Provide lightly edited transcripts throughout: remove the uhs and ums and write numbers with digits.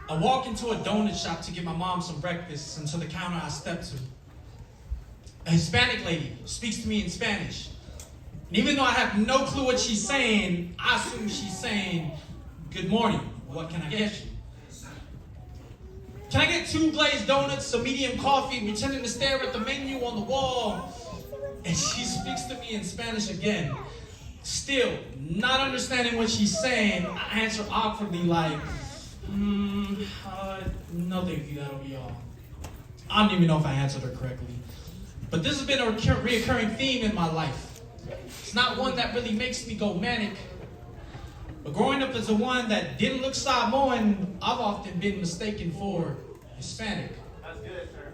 I walk into a donut shop to get my mom some breakfast, and to the counter I step to. A Hispanic lady speaks to me in Spanish. And even though I have no clue what she's saying, I assume she's saying, "Good morning, what can I get you?" Can I get 2 glazed donuts, a medium coffee, pretending to stare at the menu on the wall? And she speaks to me in Spanish again. Still, not understanding what she's saying, I answer awkwardly like, no thank you, that'll be all. I don't even know if I answered her correctly. But this has been a reoccurring theme in my life. It's not one that really makes me go manic. But growing up as the one that didn't look Samoan, I've often been mistaken for Hispanic. That's good, sir.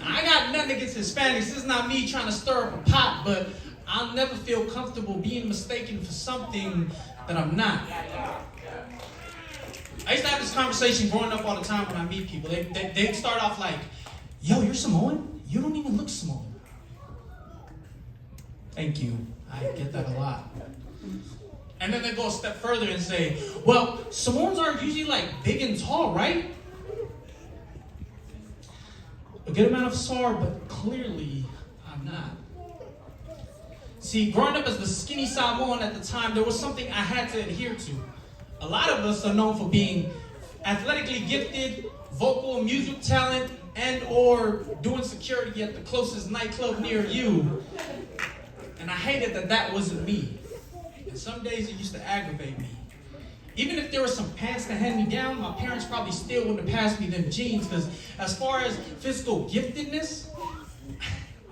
I got nothing against Hispanics. This is not me trying to stir up a pot, but I'll never feel comfortable being mistaken for something that I'm not. I used to have this conversation growing up all the time when I meet people. They'd start off like, "Yo, you're Samoan? You don't even look Samoan." Thank you. I get that a lot. And then they go a step further and say, "Well, Samoans aren't usually like big and tall, right?" A good amount of SAR, but clearly I'm not. See, growing up as the skinny Samoan at the time, there was something I had to adhere to. A lot of us are known for being athletically gifted, vocal and music talent, and or doing security at the closest nightclub near you. And I hated that wasn't me. And some days it used to aggravate me. Even if there were some pants to hand me down, my parents probably still wouldn't have passed me them jeans, because as far as physical giftedness,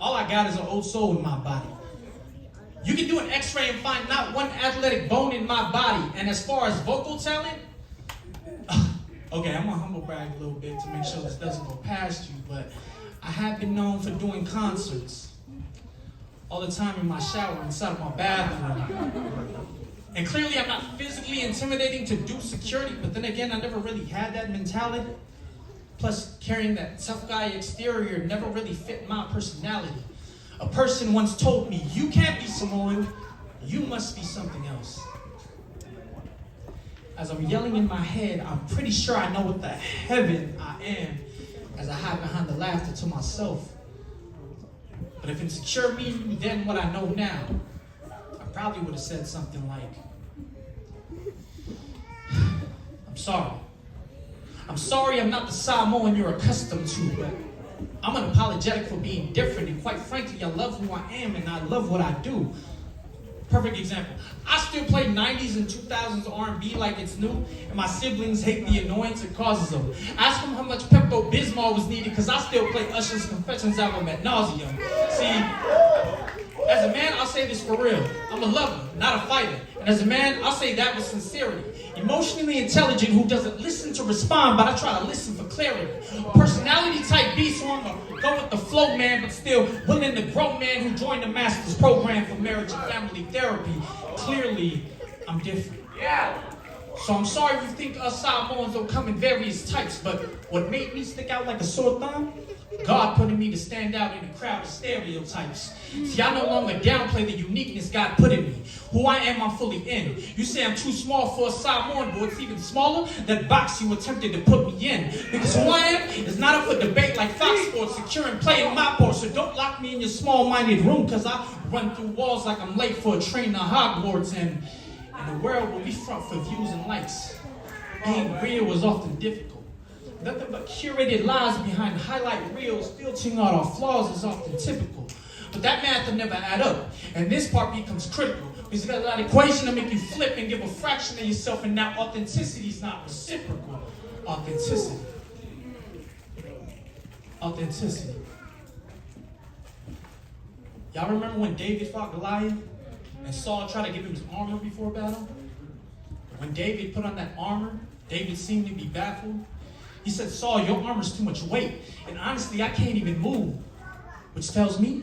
all I got is an old soul in my body. You can do an x-ray and find not one athletic bone in my body. And as far as vocal talent, okay, I'm gonna humble brag a little bit to make sure this doesn't go past you, but I have been known for doing concerts all the time in my shower inside of my bathroom. And clearly I'm not physically intimidating to do security, but then again, I never really had that mentality. Plus, carrying that tough guy exterior never really fit my personality. A person once told me, "You can't be Samoan, you must be something else." As I'm yelling in my head, I'm pretty sure I know what the heaven I am, as I hide behind the laughter to myself. But if insecure me knew then what I know now, I probably would have said something like, "I'm sorry. I'm sorry I'm not the Samoan you're accustomed to, but I'm unapologetic for being different, and quite frankly, I love who I am and I love what I do." Perfect example. I still play 90s and 2000s R&B like it's new, and my siblings hate the annoyance it causes them. Ask them how much Pepto-Bismol was needed, because I still play Usher's Confessions album ad nauseum. See, as a man, I'll say this for real. I'm a lover, not a fighter. And as a man, I'll say that with sincerity. Emotionally intelligent who doesn't listen to respond, but I try to listen for clarity. Personality type B, so I'm a go with the flow man, but still willing to grow man who joined the master's program for marriage and family therapy. Clearly, I'm different. Yeah. So I'm sorry if you think us Samoans don't come in various types, but what made me stick out like a sore thumb? God put in me to stand out in a crowd of stereotypes. See, I no longer downplay the uniqueness God put in me. Who I am, I'm fully in. You say I'm too small for a Samoan, but it's even smaller that box you attempted to put me in. Because who I am is not up for debate like Fox Sports, securing play in my port. So don't lock me in your small-minded room, because I run through walls like I'm late for a train to Hogwarts, and the world will be front for views and likes. Being real is often difficult. Nothing but curated lies behind highlight reels, filtering out our flaws is often typical. But that math will never add up, and this part becomes critical, because you got that equation to make you flip and give a fraction of yourself, and now authenticity is not reciprocal. Authenticity. Authenticity. Y'all remember when David fought Goliath, and Saul tried to give him his armor before battle? When David put on that armor, David seemed to be baffled. He said, "Saul, your armor's too much weight, and honestly, I can't even move." Which tells me,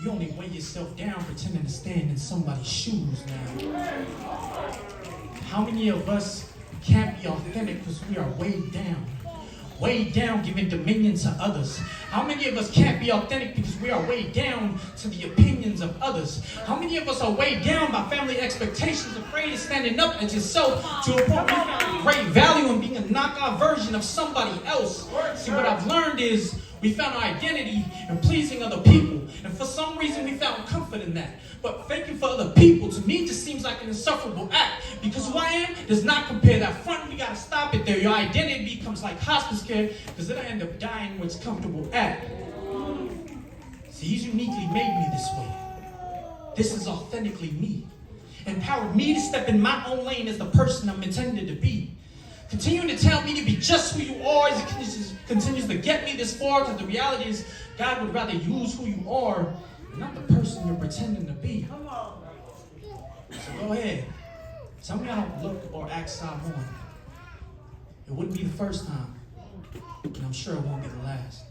you only weigh yourself down pretending to stand in somebody's shoes now. How many of us can't be authentic because we are weighed down? weighed down, giving dominion to others? How many of us can't be authentic because we are weighed down to the opinions of others? How many of us are weighed down by family expectations, afraid of standing up as yourself to a point where you found great value in being a knockoff version of somebody else? See, what I've learned is we found our identity in pleasing other people, and for some reason we found comfort in that. But faking for other people, to me, just seems like an insufferable act, because who I am does not compare that front. We gotta stop it there. Your identity becomes like hospice care, because it'll end up dying where it's comfortable at. See, He's uniquely made me this way. This is authentically me. Empowered me to step in my own lane as the person I'm intended to be. Continuing to tell me to be just who you are as it continues to get me this far, because the reality is God would rather use who you are and not the person you're pretending to be. So go ahead. Tell me how to look or act Samoan. It wouldn't be the first time, and I'm sure it won't be the last.